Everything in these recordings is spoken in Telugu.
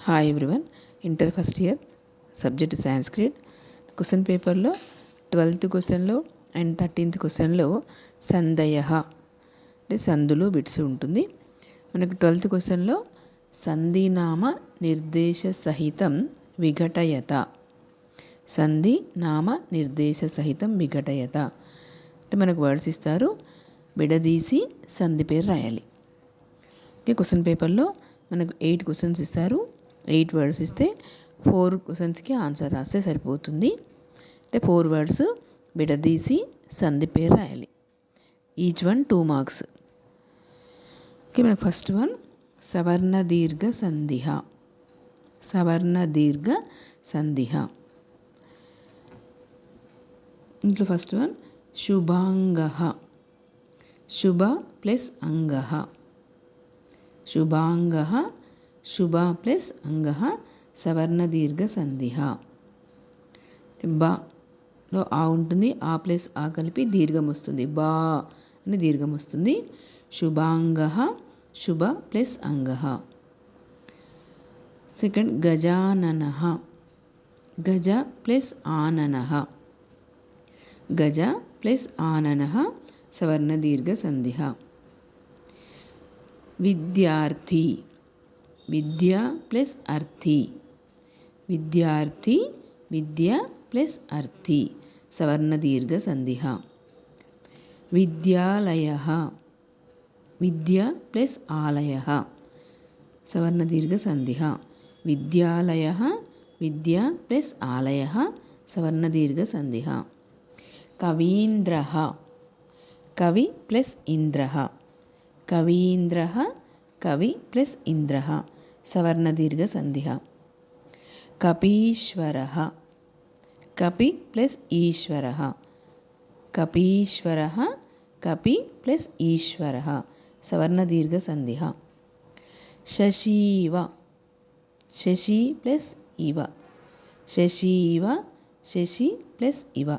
Hi everyone, inter first year subject Sanskrit. Question పేపర్లో 12th క్వశ్చన్లో అండ్ 13th క్వశ్చన్లో సందయ అంటే సందులు బిట్స్ ఉంటుంది. మనకు 12th క్వశ్చన్లో సంధినామ నిర్దేశ సహితం విఘటయత, సంధి నామ నిర్దేశ సహితం విఘటయత అంటే మనకు వర్డ్స్ ఇస్తారు, విడదీసి సంధి పేరు రాయాలి. ఓకే, క్వశ్చన్ పేపర్లో మనకు 8 క్వశ్చన్స్ ఇస్తారు, 8 వర్డ్స్ ఇస్తే 4 క్వశ్చన్స్కి ఆన్సర్ రాస్తే సరిపోతుంది. అంటే 4 వర్డ్స్ విడదీసి సంధి పేరు రాయాలి. Each one 2 marks. ఓకే, మనకు ఫస్ట్ వన్ సవర్ణ దీర్ఘ సంధిహ. సవర్ణ దీర్ఘ సంధిహ. ఇంట్లో ఫస్ట్ వన్ శుభాంగః. శుభ ప్లస్ అంగః. శుభాంగః, శుభ ప్లస్ అంగః సవర్ణ దీర్ఘ సంధిహ. బాలో ఆ ఉంటుంది, ఆ ప్లస్ ఆ కలిపి దీర్ఘం వస్తుంది, బా అని దీర్ఘం వస్తుంది. శుభాంగః, శుభ ప్లస్ అంగః. సెకండ్ గజాననః. గజ ప్లస్ ఆననః. గజ ప్లస్ ఆననః సవర్ణ దీర్ఘ సంధిహ. విద్యార్థి. విద్య ప్లస్ అర్థి. విద్యార్థి, విద్య ప్లస్ అర్థి సవర్ణ దీర్ఘ సంధిహ. విద్యాలయః. విద్య ప్లస్ ఆలయః సవర్ణ దీర్ఘ సంధిహ. విద్యాలయః, విద్య ప్లస్ ఆలయః సవర్ణ దీర్ఘ సంధిహ. కవీంద్రః. కవి ప్లస్ ఇంద్రః. కవీంద్రః, కవి ప్లస్ ఇంద్రః సవర్ణ దీర్ఘ సంధిహ. కపీశ్వరః. కపి ప్లస్ ఈశ్వరః. కపీశ్వరః, కపి ప్లస్ ఈశ్వరః సవర్ణ దీర్ఘ సంధిహ. శశీవ. శశి ప్లస్ ఇవ. శశీవ, శశి ప్లస్ ఇవ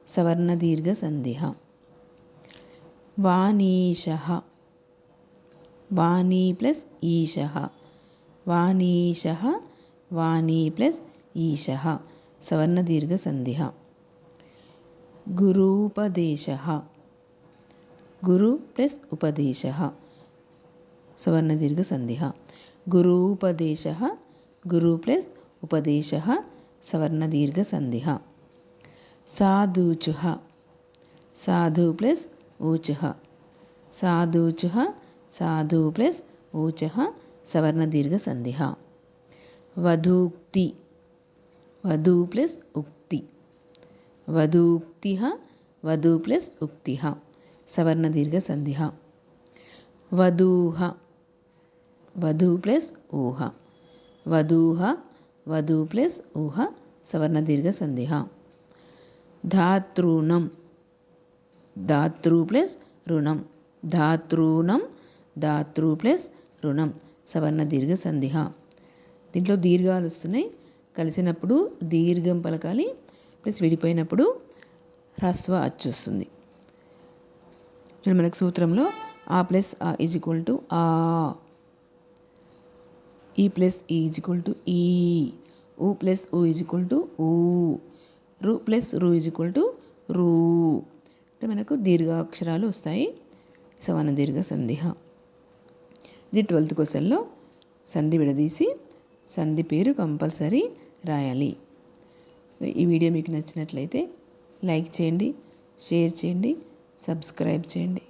సవర్ణ దీర్ఘ సంధిహ. వానీశః. వాణి ప్లస్ ఈశః. వానీశః, వాణి ప్లస్ ఈశః సవర్ణ దీర్ఘ సంధిహ. గురూపదేశః. గురు ప్లస్ ఉపదేశః సవర్ణ దీర్ఘ సంధిహ. గురూపదేశః, గురు ప్లస్ ఉపదేశః సవర్ణ దీర్ఘ సంధిహ. సాధూచుః. సాధు ప్లస్ ఊచుః. సాధూచుః, సాధు ప్లస్ ఊచః సవర్ణ దీర్ఘ సంధిహ. వధూక్తి. వధూ ప్లస్ ఉక్తి. వధూక్తిః, వధూ ప్లస్ ఉక్తిః సవర్ణ దీర్ఘ సంధిహ. వధూహ. వధూ ప్లస్ ఊహ. వధూహ, వధూ ప్లస్ ఊహ సవర్ణ దీర్ఘ సంధిహ. ధాతృణం. ధాతృ ప్లస్ రుణం. ధాతృణం, ధాతృ ప్లస్ రుణం సవర్ణ దీర్ఘ సంధిహ. దీంట్లో దీర్ఘాలు వస్తున్నాయి, కలిసినప్పుడు దీర్ఘం పలకాలి, ప్లస్ విడిపోయినప్పుడు హ్రస్వ అచ్చు వస్తుంది. మనకు సూత్రంలో ఆ ప్లస్ ఆ ఈజ్ ఈక్వల్ టు ఆ, ఈ ప్లస్ ఈ ఈజ్ ఈక్వల్ టు ఈ, ఊ ప్లస్ ఊ ఈజ్ ఈక్వల్ టు ఊ, రు ప్లస్ రు ఈజ్ ఈక్వల్ టు రూ అంటే మనకు దీర్ఘాక్షరాలు వస్తాయి. సవర్ణ దీర్ఘ సంధిహ. ఇది 12th క్వశ్చన్లో సంధి విడదీసి సంధి పేరు కంపల్సరీ రాయాలి. ఈ వీడియో మీకు నచ్చినట్లయితే లైక్ చేయండి, షేర్ చేయండి, సబ్స్క్రైబ్ చేయండి.